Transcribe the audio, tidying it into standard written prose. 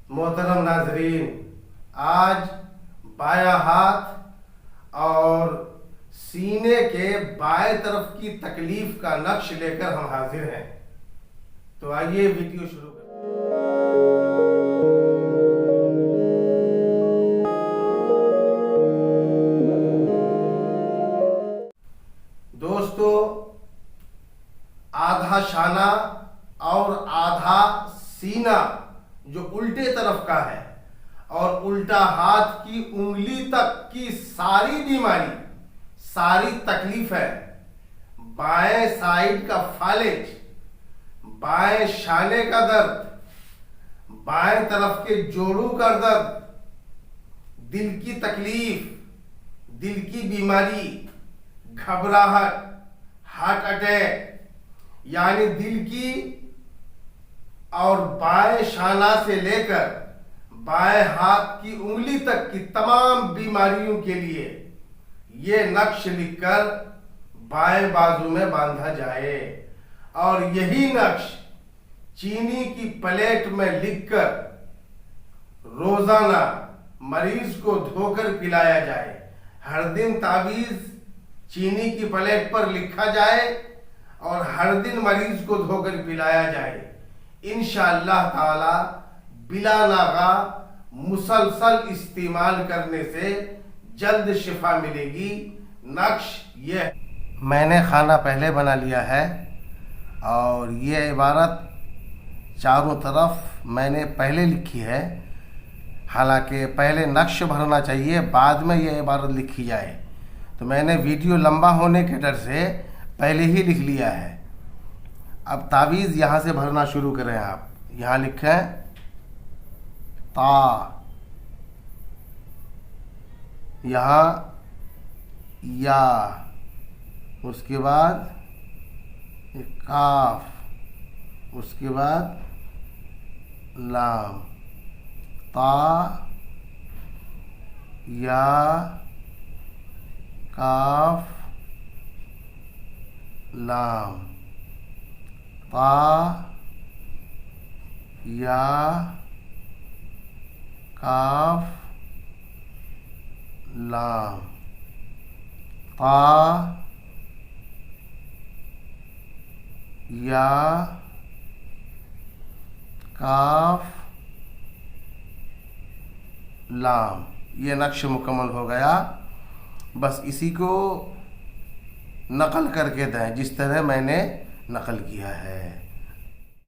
محترم ناظرین، آج بایاں ہاتھ اور سینے کے بائیں طرف کی تکلیف کا نقش لے کر ہم حاضر ہیں۔ تو آئیے ویڈیو شروع کریں۔ دوستو، آدھا شانہ اور آدھا سینہ جو الٹے طرف کا ہے اور الٹا ہاتھ کی انگلی تک کی ساری بیماری، ساری تکلیف ہے، بائیں سائیڈ کا فالج، بائیں شانے کا درد، بائیں طرف کے جوڑوں کا درد، دل کی تکلیف، دل کی بیماری، گھبراہٹ، ہارٹ اٹیک، یعنی دل کی اور بائیں شانہ سے لے کر بائیں ہاتھ کی انگلی تک کی تمام بیماریوں کے لیے یہ نقش لکھ کر بائیں بازو میں باندھا جائے، اور یہی نقش چینی کی پلیٹ میں لکھ کر روزانہ مریض کو دھو کر پلایا جائے۔ ہر دن تعویذ چینی کی پلیٹ پر لکھا جائے اور ہر دن مریض کو دھو کر پلایا جائے۔ انشاءاللہ تعالی بلا ناغہ مسلسل استعمال کرنے سے جلد شفا ملے گی۔ نقش یہ میں نے کھانا پہلے بنا لیا ہے، اور یہ عبارت چاروں طرف میں نے پہلے لکھی ہے، حالانکہ پہلے نقش بھرنا چاہیے، بعد میں یہ عبارت لکھی جائے، تو میں نے ویڈیو لمبا ہونے کے ڈر سے پہلے ہی لکھ لیا ہے۔ اب تعویذ یہاں سے بھرنا شروع کریں۔ آپ یہاں لکھیں تا، یہاں یا، اس کے بعد کاف، اس کے بعد لام، تا یا کاف لام، تا یا کاف لام، تا یا کاف لام۔ یہ نقش مکمل ہو گیا۔ بس اسی کو نقل کر کے دیں جس طرح میں نے نقل کیا ہے۔